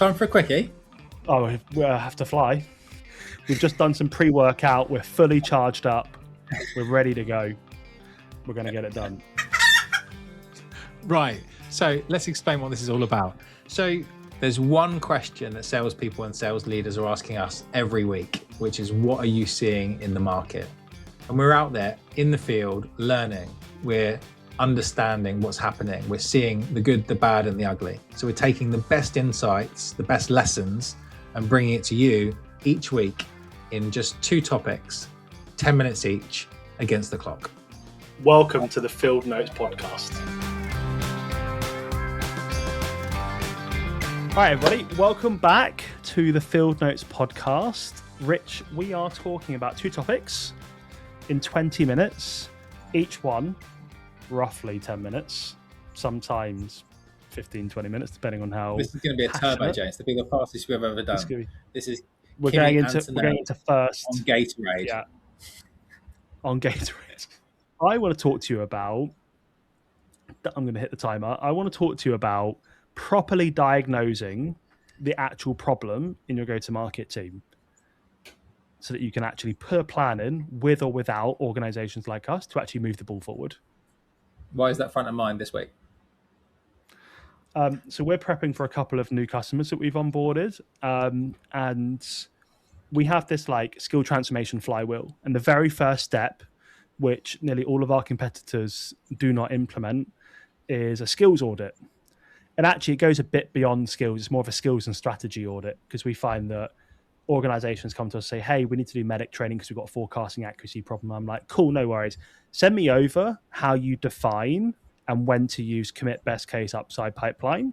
Time for a quickie. Oh, we have to fly. We've just done some pre-workout. We're fully charged up. We're ready to go. We're going to get it done. Right. So let's explain what this is all about. So there's one question that salespeople and sales leaders are asking us every week, which is, what are you seeing in the market? And we're out there in the field learning. We're understanding what's happening. We're seeing the good, the bad, and the ugly. So we're taking the best insights, the best lessons, and bringing it to you each week in just 2 topics, 10 minutes each, against the clock. Welcome to the Field Notes podcast. All right, everybody. Welcome back to the Field Notes podcast. Rich, we are talking about 2 topics in 20 minutes, each one roughly 10 minutes, sometimes 15, 20 minutes, depending on how. This is going to be a turbo, James. It'll be the fastest we've ever done. This is we're going into first on Gatorade. Yeah, on Gatorade. I want to talk to you about. I'm going to hit the timer. I want to talk to you about properly diagnosing the actual problem in your go-to-market team, so that you can actually put a plan in with or without organizations like us to actually move the ball forward. Why is that front of mind this week? So we're prepping for a couple of new customers that we've onboarded, and we have this like skill transformation flywheel. And the very first step, which nearly all of our competitors do not implement, is a skills audit. And actually, it goes a bit beyond skills. It's more of a skills and strategy audit, because we find that organizations come to us and say, hey, we need to do MEDDIC training because we've got a forecasting accuracy problem. I'm like, cool, no worries. Send me over how you define and when to use commit, best case, upside, pipeline.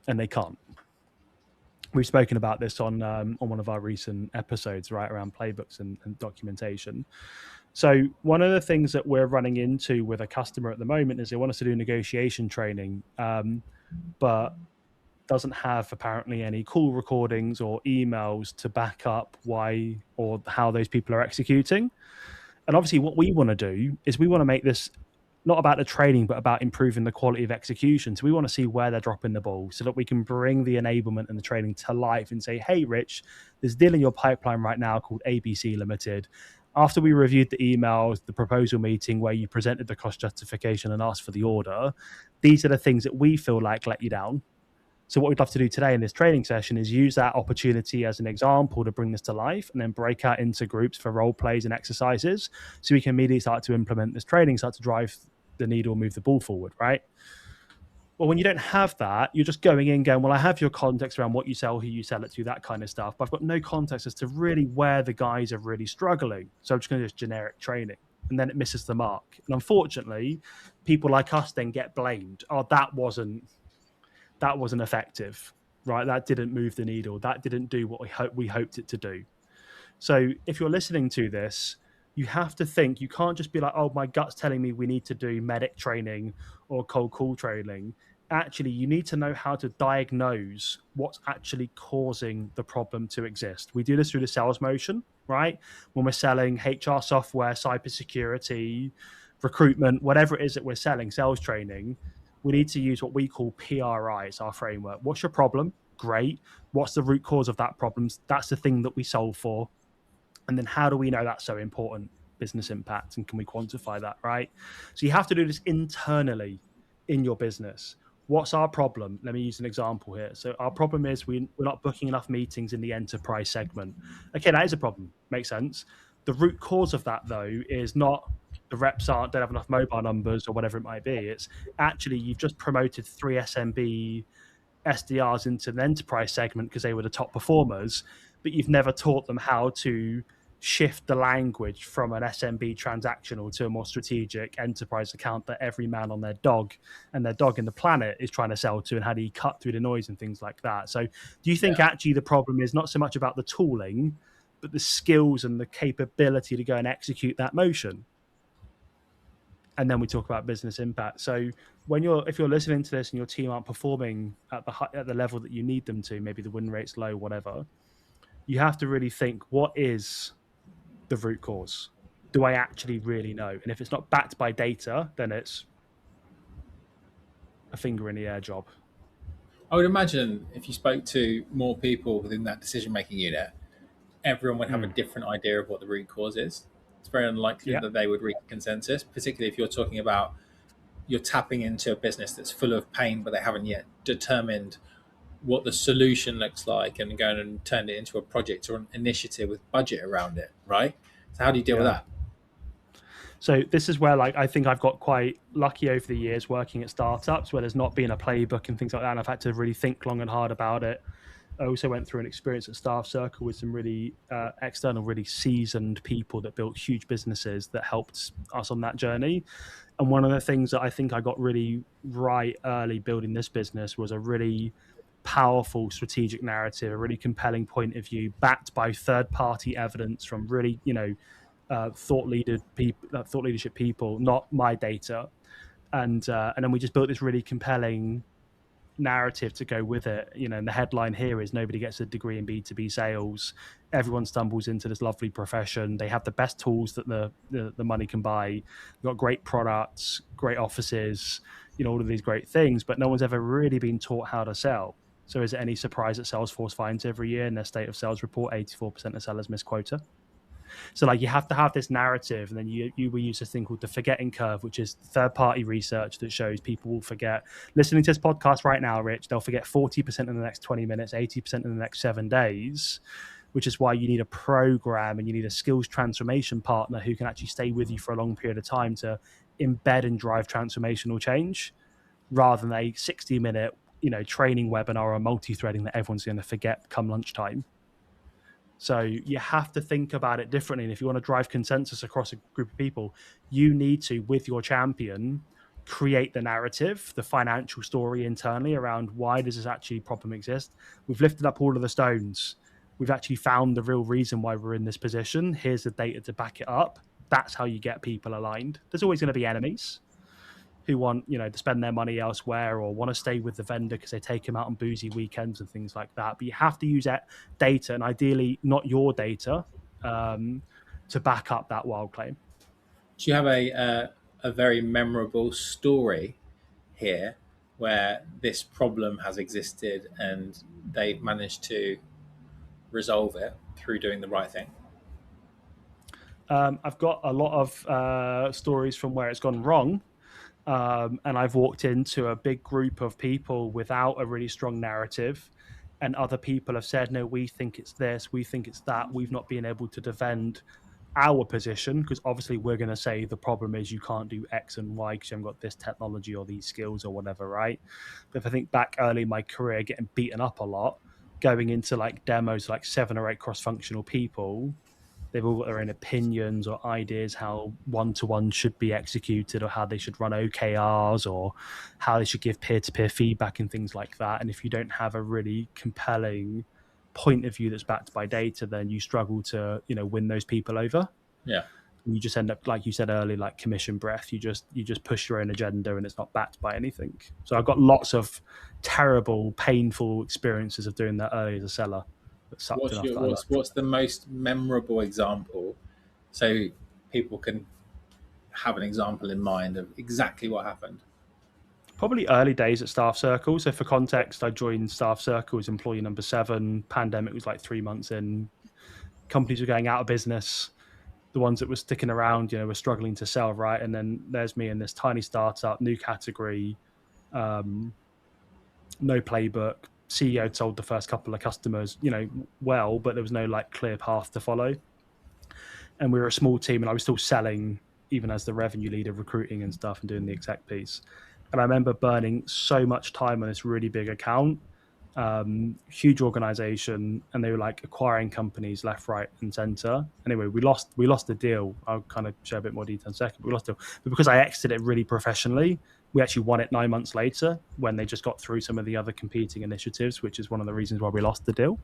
And they can't. We've spoken about this on one of our recent episodes, right, around playbooks and documentation. So one of the things that we're running into with a customer at the moment is they want us to do negotiation training, but doesn't have apparently any call recordings or emails to back up why or how those people are executing. And obviously what we want to do is we want to make this not about the training, but about improving the quality of execution. So we want to see where they're dropping the ball so that we can bring the enablement and the training to life and say, hey, Rich, there's a deal in your pipeline right now called ABC Limited. After we reviewed the emails, the proposal meeting where you presented the cost justification and asked for the order, these are the things that we feel like let you down. So what we'd love to do today in this training session is use that opportunity as an example to bring this to life, and then break out into groups for role plays and exercises so we can immediately start to implement this training, start to drive the needle, move the ball forward, right? Well, when you don't have that, you're just going in going, well, I have your context around what you sell, who you sell it to, that kind of stuff, but I've got no context as to really where the guys are really struggling. So I'm just going to do generic training, and then it misses the mark. And unfortunately, people like us then get blamed. Oh, that wasn't effective, right? That didn't move the needle. That didn't do what we hoped it to do. So if you're listening to this, you have to think, you can't just be like, oh, my gut's telling me we need to do MEDDIC training or cold call training. Actually, you need to know how to diagnose what's actually causing the problem to exist. We do this through the sales motion, right? When we're selling HR software, cybersecurity, recruitment, whatever it is that we're selling, sales training, we need to use what we call PRI. It's our framework. What's your problem? Great. What's the root cause of that problem? That's the thing that we solve for. And then how do we know that's so important? Business impact. And can we quantify that, right? So you have to do this internally in your business. What's our problem? Let me use an example here. So our problem is we're not booking enough meetings in the enterprise segment. Okay, that is a problem. Makes sense. The root cause of that, though, is not the reps don't have enough mobile numbers or whatever it might be. It's actually you've just promoted 3 SMB SDRs into the enterprise segment because they were the top performers, but you've never taught them how to shift the language from an SMB transactional to a more strategic enterprise account that every man on their dog and their dog in the planet is trying to sell to, and how do you cut through the noise and things like that. So do you think actually the problem is not so much about the tooling, but the skills and the capability to go and execute that motion? And then we talk about business impact. So if you're listening to this and your team aren't performing at the level that you need them to, maybe the win rate's low, whatever, you have to really think, what is the root cause? Do I actually really know? And if it's not backed by data, then it's a finger in the air job. I would imagine if you spoke to more people within that decision-making unit, everyone would have a different idea of what the root cause is. It's very unlikely Yeah. that they would reach consensus, particularly if you're talking about you're tapping into a business that's full of pain, but they haven't yet determined what the solution looks like and going and turned it into a project or an initiative with budget around it, right? So how do you deal with that? So this is where, like, I think I've got quite lucky over the years working at startups where there's not been a playbook and things like that, and I've had to really think long and hard about it. I also went through an experience at Staff Circle with some really external, really seasoned people that built huge businesses that helped us on that journey. And one of the things that I think I got really right early building this business was a really powerful strategic narrative, a really compelling point of view, backed by third-party evidence from really, thought leadership people, not my data. And then we just built this really compelling narrative to go with it. And the headline here is nobody gets a degree in B2B sales. Everyone stumbles into this lovely profession. They have the best tools that the money can buy. They've got great products, great offices, all of these great things, but no one's ever really been taught how to sell. So is it any surprise that Salesforce finds every year in their state of sales report 84% of sellers miss quota? So like you have to have this narrative, and then you will use this thing called the forgetting curve, which is third-party research that shows people will forget. Listening to this podcast right now, Rich, they'll forget 40% in the next 20 minutes, 80% in the next 7 days, which is why you need a program and you need a skills transformation partner who can actually stay with you for a long period of time to embed and drive transformational change, rather than a 60-minute training webinar or multi-threading that everyone's going to forget come lunchtime. So you have to think about it differently. And if you want to drive consensus across a group of people, you need to, with your champion, create the narrative, the financial story internally around why does this actually problem exist. We've lifted up all of the stones. We've actually found the real reason why we're in this position. Here's the data to back it up. That's how you get people aligned. There's always going to be enemies who want, to spend their money elsewhere or want to stay with the vendor because they take them out on boozy weekends and things like that. But you have to use that data, and ideally not your data, to back up that wild claim. Do you have a very memorable story here where this problem has existed and they've managed to resolve it through doing the right thing? I've got a lot of stories from where it's gone wrong. And I've walked into a big group of people without a really strong narrative, and other people have said, no, we think it's this, we think it's that. We've not been able to defend our position because obviously we're going to say the problem is you can't do X and Y because you haven't got this technology or these skills or whatever, right? But if I think back early in my career, getting beaten up a lot, going into like demos, like 7 or 8 cross-functional people, they've all got their own opinions or ideas how one-to-one should be executed or how they should run OKRs or how they should give peer-to-peer feedback and things like that. And if you don't have a really compelling point of view that's backed by data, then you struggle to, win those people over. Yeah. You just end up, like you said earlier, like commission breath. You just push your own agenda and it's not backed by anything. So I've got lots of terrible, painful experiences of doing that early as a seller. What's the most memorable example, so people can have an example in mind of exactly what happened? Probably early days at Staff Circle. So for context, I joined Staff Circle as employee number 7. Pandemic was like 3 months in. Companies were going out of business. The ones that were sticking around, were struggling to sell, right? And then there's me in this tiny startup, new category, no playbook. CEO told the first couple of customers, well, but there was no like clear path to follow. And we were a small team and I was still selling even as the revenue leader, recruiting and stuff and doing the exec piece. And I remember burning so much time on this really big account, huge organization, and they were like acquiring companies left, right, and center. Anyway, we lost the deal. I'll kind of share a bit more detail in a second. We lost the deal. But because I exited it really professionally, we actually won it 9 months later when they just got through some of the other competing initiatives, which is one of the reasons why we lost the deal.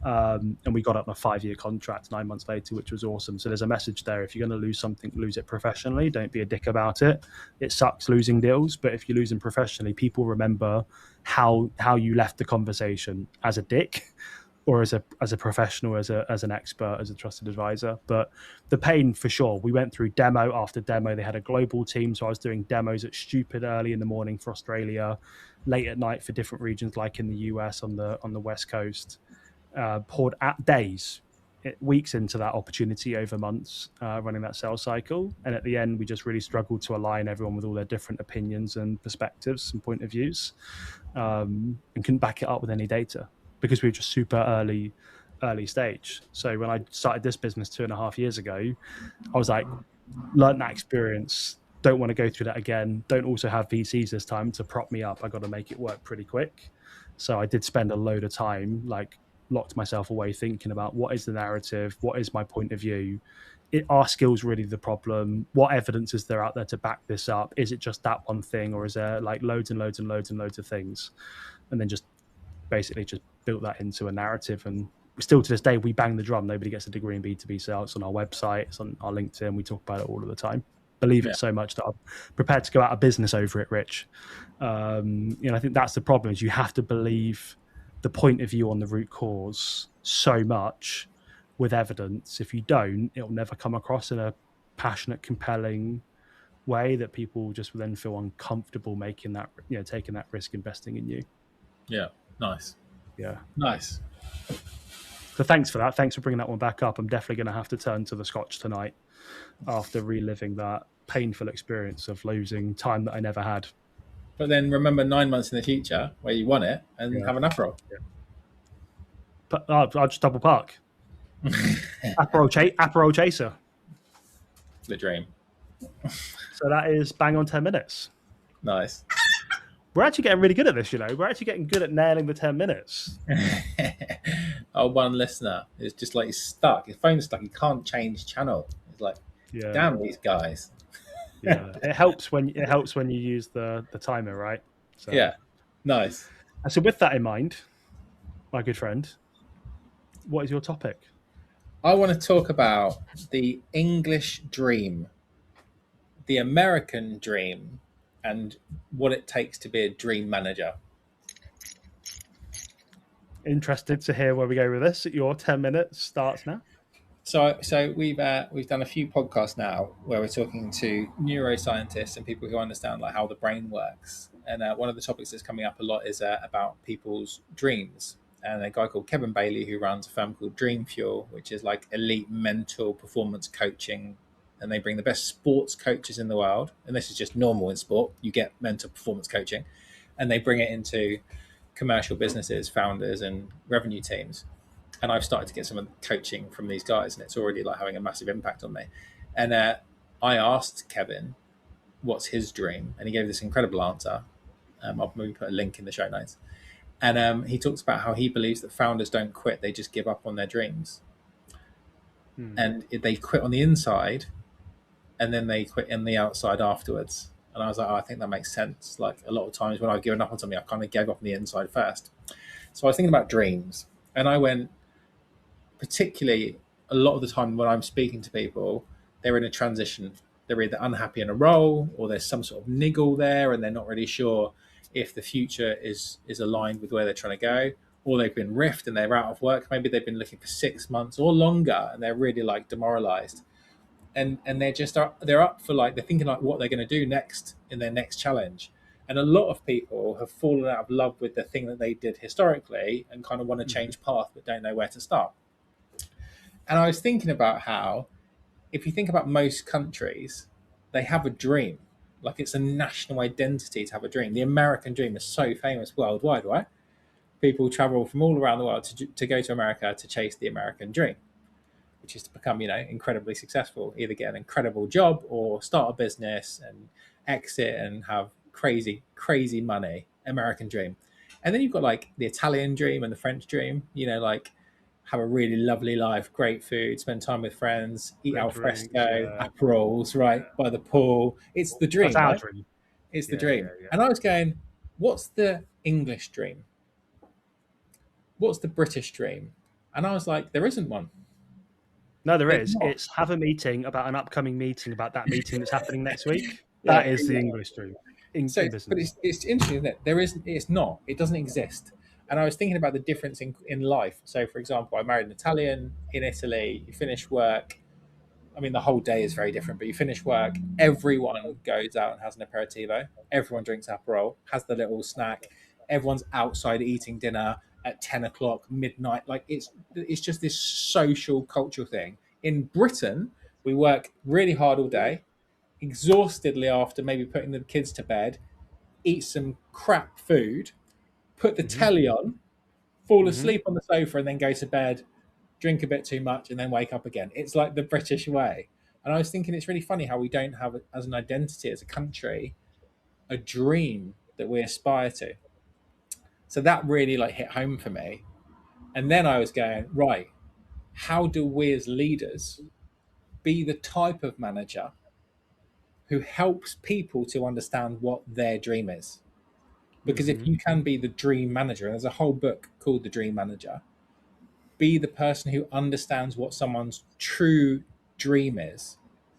And we got up on a 5-year contract 9 months later, which was awesome. So there's a message there. If you're going to lose something, lose it professionally. Don't be a dick about it. It sucks losing deals, but if you lose them professionally, people remember how you left the conversation as a dick or as a professional, as an expert, as a trusted advisor. But the pain, for sure, we went through demo after demo. They had a global team, so I was doing demos at stupid early in the morning for Australia, late at night for different regions, like in the US on the West Coast. Poured at days, weeks into that opportunity over months, running that sales cycle. And at the end, we just really struggled to align everyone with all their different opinions and perspectives and point of views, and couldn't back it up with any data, because we were just super early stage. So when I started this business 2.5 years ago, I was like, learn that experience. Don't want to go through that again. Don't also have VCs this time to prop me up. I got to make it work pretty quick. So I did spend a load of time, like locked myself away thinking about what is the narrative, what is my point of view. Are skills really the problem? What evidence is there out there to back this up? Is it just that one thing, or is there like loads and loads and loads and loads of things? And then just basically just built that into a narrative. And still to this day, we bang the drum. Nobody gets a degree in B2B sales. It's on our website, it's on our LinkedIn. We talk about it all of the time. Believe it so much that I'm prepared to go out of business over it, Rich. I think that's the problem, is you have to believe the point of view on the root cause so much with evidence. If you don't, it'll never come across in a passionate, compelling way that people just then feel uncomfortable making that, taking that risk, investing in you. Yeah. Nice. Yeah. Nice. So thanks for that. Thanks for bringing that one back up. I'm definitely going to have to turn to the Scotch tonight after reliving that painful experience of losing time that I never had. But then remember 9 months in the future where you won it and have an Aperol. Yeah. But I'll just double park. Aperol chaser. The dream. So that is bang on 10 minutes. Nice. We're actually getting really good at this, We're actually getting good at nailing the 10 minutes. Our one listener is just like, he's stuck. His phone's stuck. He can't change channel. It's like, damn these guys. Yeah, it helps when you use the timer, right? So, yeah, nice. And so with that in mind, my good friend, what is your topic? I want to talk about the English dream, the American dream, and what it takes to be a dream manager. Interested to hear where we go with this. Your 10 minutes starts now. So we've done a few podcasts now where we're talking to neuroscientists and people who understand like how the brain works. And one of the topics that's coming up a lot is about people's dreams. And a guy called Kevin Bailey, who runs a firm called Dream Fuel, which is like elite mental performance coaching. And they bring the best sports coaches in the world. And this is just normal in sport. You get mental performance coaching. And they bring it into commercial businesses, founders, and revenue teams. And I've started to get some coaching from these guys, and it's already like having a massive impact on me. And I asked Kevin, what's his dream? And he gave this incredible answer. I'll maybe put a link in the show notes. And he talks about how he believes that founders don't quit. They just give up on their dreams. And they quit on the inside, and then they quit on the outside afterwards. And I was like, I think that makes sense. Like a lot of times when I've given up on something, I kind of gave up on the inside first. So I was thinking about dreams. And I went, particularly a lot of the time when I'm speaking to people, they're in a transition. They're either unhappy in a role, or there's some sort of niggle there and they're not really sure if the future is aligned with where they're trying to go, or they've been riffed and they're out of work. Maybe they've been looking for 6 months or longer and they're really like demoralized. And they're up for like, they're thinking like what they're going to do next in their next challenge. And a lot of people have fallen out of love with the thing that they did historically and kind of want to change path, but don't know where to start. And I was thinking about how, if you think about most countries, they have a dream. Like it's a national identity to have a dream. The American dream is so famous worldwide, right? People travel from all around the world to go to America to chase the American dream, which is to become, incredibly successful, either get an incredible job or start a business and exit and have crazy, crazy money. American dream. And then you've got like the Italian dream and the French dream, like have a really lovely life, great food, spend time with friends, eat al fresco, Aperols, right, by the pool. It's the dream, That's our right? dream. It's the dream. Yeah. And I was going, what's the English dream? What's the British dream? And I was like, there isn't one. No, there is. It's have a meeting about an upcoming meeting about that meeting that's happening next week. That is the English dream. But it's interesting, isn't it? There isn't. It's not. It doesn't exist. And I was thinking about the difference in life. So, for example, I married an Italian in Italy. You finish work. I mean, the whole day is very different, but you finish work, everyone goes out and has an aperitivo. Everyone drinks Aperol, has the little snack. Everyone's outside eating dinner at 10 o'clock, midnight. Like it's just this social cultural thing. In Britain, we work really hard all day, exhaustedly after maybe putting the kids to bed, eat some crap food, put the Mm-hmm. telly on, fall Mm-hmm. asleep on the sofa, and then go to bed, drink a bit too much, and then wake up again. It's like the British way. And I was thinking it's really funny how we don't have, as an identity, as a country, a dream that we aspire to. So that really like hit home for me. And then I was going, right, how do we as leaders be the type of manager who helps people to understand what their dream is? Because if Mm-hmm. you can be the dream manager, and there's a whole book called The Dream Manager, be the person who understands what someone's true dream is,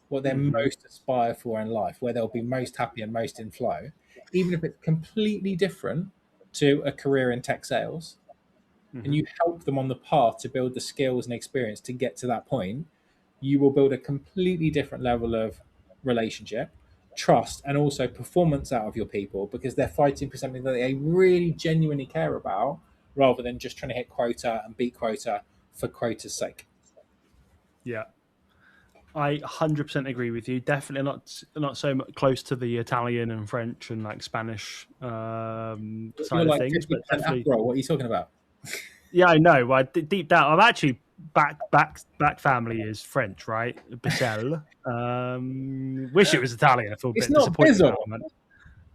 what they're Mm-hmm. most aspire for in life, where they'll be most happy and most in flow, even if it's completely different to a career in tech sales, and Mm-hmm. you help them on the path to build the skills and experience to get to that point, you will build a completely different level of relationship, trust, and also performance out of your people because they're fighting for something that they really genuinely care about rather than just trying to hit quota and beat quota for quota's sake. Yeah. I 100% agree with you. Definitely not so much close to the Italian and French and like Spanish side You're of like things, but 50% definitely. Aperol. What are you talking about? Yeah, I know. Deep down, I'm actually back family is French, right? Bissell. Wish it was Italian. I feel a It's bit not disappointed. Bizzle. Now,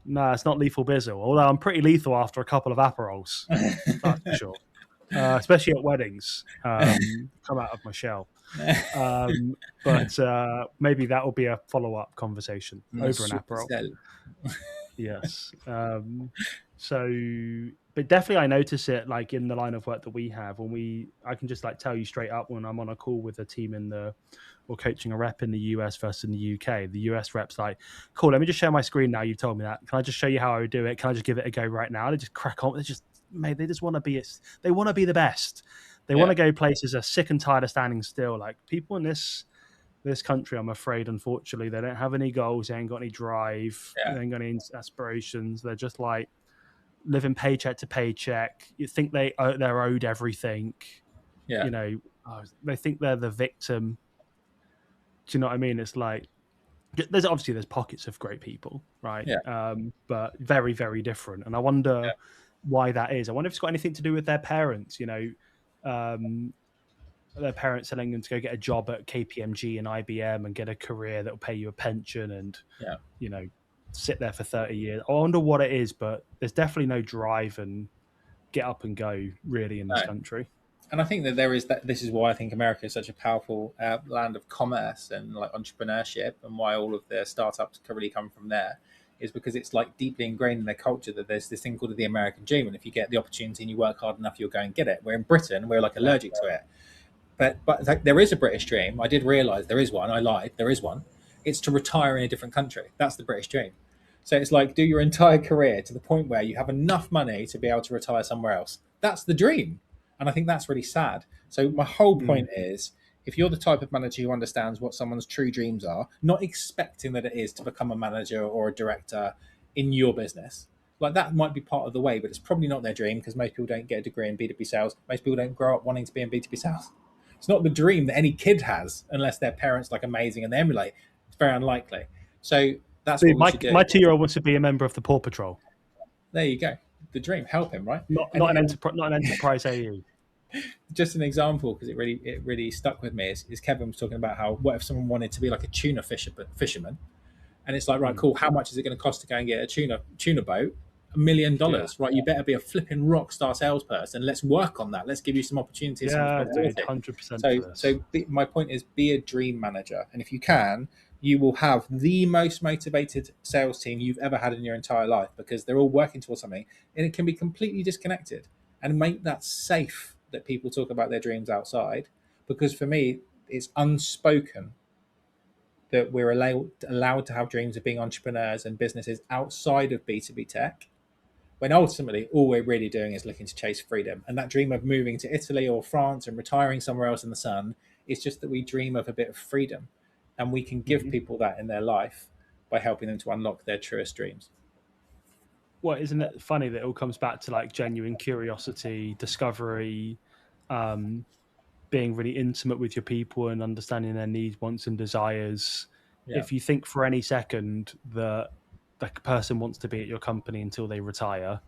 no, it's not lethal Bizzle. Although I'm pretty lethal after a couple of Aperols, that's for sure. Especially at weddings, come out of my shell. But maybe that will be a follow-up conversation over an Aperol. Yes. But definitely I notice it like in the line of work that we have I can just like tell you straight up when I'm on a call with a team or coaching a rep in the US versus in the UK, the US rep's like, cool, let me just share my screen now. You've told me that. Can I just show you how I would do it? Can I just give it a go right now? They just crack on. They just want to be the best. They want to go places are sick and tired of standing still. Like people in this country, I'm afraid, unfortunately, they don't have any goals. They ain't got any drive. They ain't got any aspirations. They're just like living paycheck to paycheck. You think they're owed everything. Yeah. You know, they think they're the victim. Do you know what I mean? It's like there's pockets of great people, right? Yeah. But very, very different. And I wonder why that is. I wonder if it's got anything to do with their parents. You know, their parents telling them to go get a job at KPMG and IBM and get a career that will pay you a pension and, you know, sit there for 30 years. I wonder what it is, but there's definitely no drive and get up and go really in this country. And I think that there is that. This is why I think America is such a powerful land of commerce and like entrepreneurship, and why all of their startups can really come from there, is because it's like deeply ingrained in their culture that there's this thing called the American dream, and if you get the opportunity and you work hard enough, you'll go and get it. Where in Britain, we're like allergic to it. But like, there is a British dream. I did realize there is one. I lied. There is one. It's to retire in a different country. That's the British dream. So it's like do your entire career to the point where you have enough money to be able to retire somewhere else. That's the dream. And I think that's really sad. So my whole point is, if you're the type of manager who understands what someone's true dreams are, not expecting that it is to become a manager or a director in your business, like that might be part of the way, but it's probably not their dream because most people don't get a degree in B2B sales. Most people don't grow up wanting to be in B2B sales. It's not the dream that any kid has unless their parents like amazing and they emulate. It's very unlikely. So that's what we should do. My 2-year-old wants to be a member of the Paw Patrol. There you go. The dream, help him, right? Not an enterprise AE. Just an example, because it really stuck with me. Is Kevin was talking about how what if someone wanted to be like a tuna fisherman, and it's like, right, cool. How much is it going to cost to go and get a tuna boat? $1 million, right? You better be a flipping rock star salesperson. Let's work on that. Let's give you some opportunities. Yeah, 100%. So my point is, be a dream manager, and if you can, you will have the most motivated sales team you've ever had in your entire life because they're all working towards something, and it can be completely disconnected. And make that safe that people talk about their dreams outside, because for me, it's unspoken that we're allowed to have dreams of being entrepreneurs and businesses outside of B2B tech, when ultimately all we're really doing is looking to chase freedom. And that dream of moving to Italy or France and retiring somewhere else in the sun is just that we dream of a bit of freedom, and we can give people that in their life by helping them to unlock their truest dreams. Well, isn't it funny that it all comes back to like genuine curiosity, discovery, being really intimate with your people and understanding their needs, wants, and desires. Yeah. If you think for any second that the person wants to be at your company until they retire,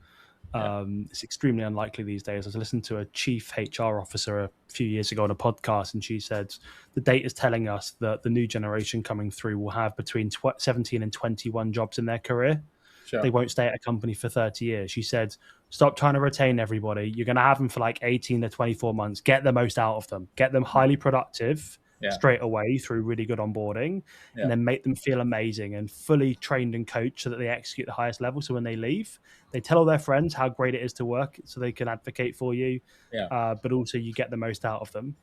it's extremely unlikely these days. I was listening to a chief HR officer a few years ago on a podcast, and she said the data is telling us that the new generation coming through will have between 17 and 21 jobs in their career. Sure. They won't stay at a company for 30 years. She said, stop trying to retain everybody. You're going to have them for like 18 to 24 months. Get the most out of them. Get them highly productive straight away through really good onboarding, and then make them feel amazing and fully trained and coached so that they execute the highest level. So when they leave, they tell all their friends how great it is to work so they can advocate for you. But also you get the most out of them.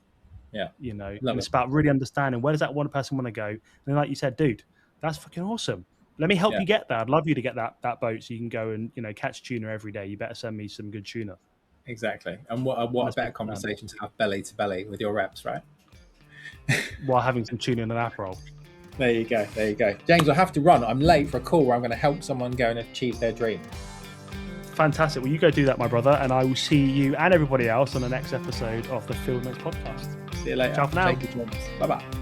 You know, and it's about really understanding where does that one person want to go. And like you said, dude, that's fucking awesome. Let me help you get that. I'd love you to get that boat so you can go and, you know, catch tuna every day. You better send me some good tuna. Exactly. And what a better conversation to have belly to belly with your reps, right? While having some tuna and an Aperol. There you go. There you go. James, I have to run. I'm late for a call where I'm going to help someone go and achieve their dream. Fantastic. Well, you go do that, my brother, and I will see you and everybody else on the next episode of the Field Notes podcast. See you later. Ciao for now. Bye-bye.